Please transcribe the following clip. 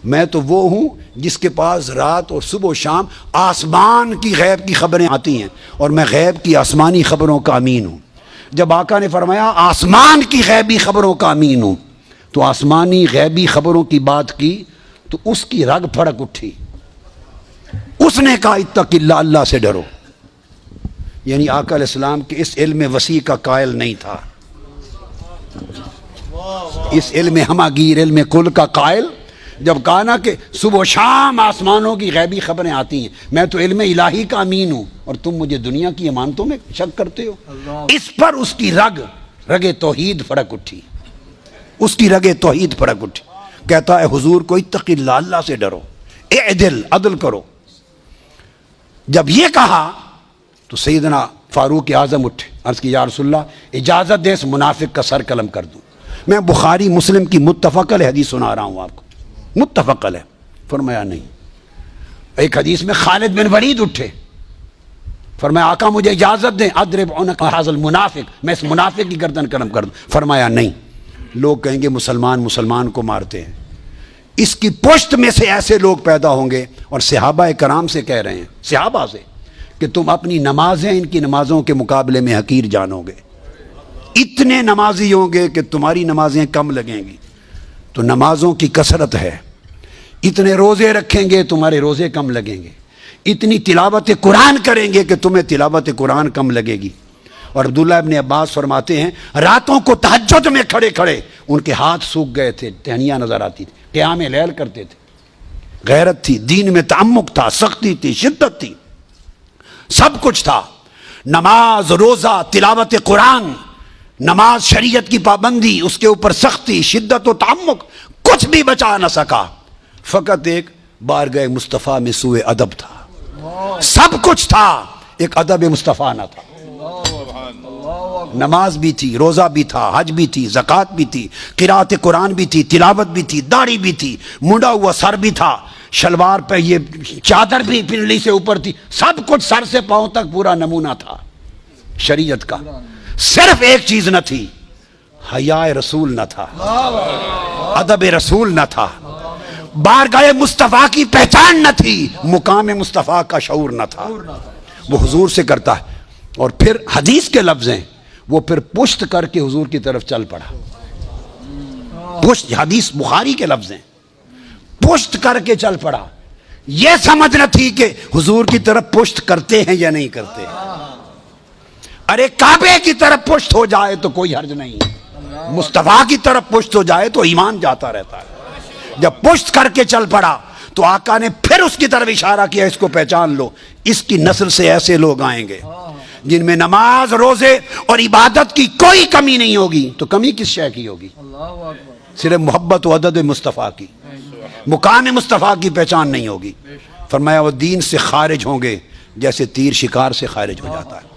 میں تو وہ ہوں جس کے پاس رات اور صبح و شام آسمان کی غیب کی خبریں آتی ہیں، اور میں غیب کی آسمانی خبروں کا امین ہوں۔ جب آقا نے فرمایا آسمان کی غیبی خبروں کا امین ہوں، تو آسمانی غیبی خبروں کی بات کی تو اس کی رگ پھڑک اٹھی۔ اس نے کہا اتق اللہ، اللہ سے ڈرو۔ یعنی آقا علیہ السلام کے اس علم وسیع کا قائل نہیں تھا، اس علم ہماگیر، علم کل کا قائل۔ جب کہا نا کہ صبح و شام آسمانوں کی غیبی خبریں آتی ہیں، میں تو علم الہی کا امین ہوں اور تم مجھے دنیا کی امانتوں میں شک کرتے ہو۔ اس پر اس کی رگ توحید پھڑک اٹھی، اس کی رگ توحید پھڑک اٹھی۔ کہتا ہے حضور کو اتق اللہ، اللہ سے ڈرو، اعدل، عدل کرو۔ جب یہ کہا تو سیدنا فاروق اعظم اٹھے، عرض کی یا رسول اللہ اجازت دے اس منافق کا سر قلم کر دوں۔ میں بخاری مسلم کی متفق علیہ حدیث سنا رہا ہوں آپ کو، متفق علیہ۔ فرمایا نہیں۔ ایک حدیث میں خالد بن ولید اٹھے، فرمایا آقا مجھے اجازت دیں اضرب عنق ھذا المنافق، میں اس منافق کی گردن قلم کر دوں۔ فرمایا نہیں، لوگ کہیں گے مسلمان کو مارتے ہیں۔ اس کی پشت میں سے ایسے لوگ پیدا ہوں گے، اور صحابہ کرام سے کہہ رہے ہیں، صحابہ سے، کہ تم اپنی نمازیں ان کی نمازوں کے مقابلے میں حقیر جانو گے۔ اتنے نمازی ہوں گے کہ تمہاری نمازیں کم لگیں گی، تو نمازوں کی کثرت ہے۔ اتنے روزے رکھیں گے، تمہارے روزے کم لگیں گے۔ اتنی تلاوت قرآن کریں گے کہ تمہیں تلاوت قرآن کم لگے گی۔ اور عبداللہ ابن عباس فرماتے ہیں راتوں کو تہجد میں کھڑے کھڑے ان کے ہاتھ سوکھ گئے تھے، ٹہنیاں نظر آتی تھی، قیام لیل کرتے تھے۔ غیرت تھی، دین میں تعمق تھا، سختی تھی، شدت تھی، سب کچھ تھا۔ نماز، روزہ، تلاوت قرآن، نماز، شریعت کی پابندی، اس کے اوپر سختی، شدت و تعمق، کچھ بھی بچا نہ سکا۔ فقط ایک بارگاہ مصطفیٰ میں سوء ادب تھا۔ سب کچھ تھا، ایک ادب مصطفیٰ نہ تھا۔ نماز بھی تھی، روزہ بھی تھا، حج بھی تھی، زکوٰۃ بھی تھی، قرات قرآن بھی تھی، تلاوت بھی تھی، داڑھی بھی تھی، منڈا ہوا سر بھی تھا، شلوار پہ یہ چادر بھی پنڈلی سے اوپر تھی، سب کچھ سر سے پاؤں تک پورا نمونہ تھا شریعت کا۔ صرف ایک چیز نہ تھی، حیا رسول نہ تھا، ادب رسول نہ تھا، بارگاہ مصطفیٰ کی پہچان نہ تھی، مقام مصطفیٰ کا شعور نہ تھا۔ وہ حضور سے کرتا ہے، اور پھر حدیث کے لفظ ہیں، وہ پھر پشت کر کے حضور کی طرف چل پڑا۔ پشت، حدیث بخاری کے لفظ ہیں، پشت کر کے چل پڑا۔ یہ سمجھ نہ تھی کہ حضور کی طرف پشت کرتے ہیں یا نہیں کرتے۔ ارے کعبے کی طرف پشت ہو جائے تو کوئی حرج نہیں، مصطفیٰ کی طرف پشت ہو جائے تو ایمان جاتا رہتا ہے۔ جب پشت کر کے چل پڑا تو آقا نے پھر اس کی طرف اشارہ کیا، اس کو پہچان لو، اس کی نسل سے ایسے لوگ آئیں گے جن میں نماز، روزے اور عبادت کی کوئی کمی نہیں ہوگی۔ تو کمی کس شے کی ہوگی؟ صرف محبت و عدد مصطفیٰ کی، مقام مصطفیٰ کی پہچان نہیں ہوگی۔ فرمایا وہ دین سے خارج ہوں گے جیسے تیر شکار سے خارج ہو جاتا ہے۔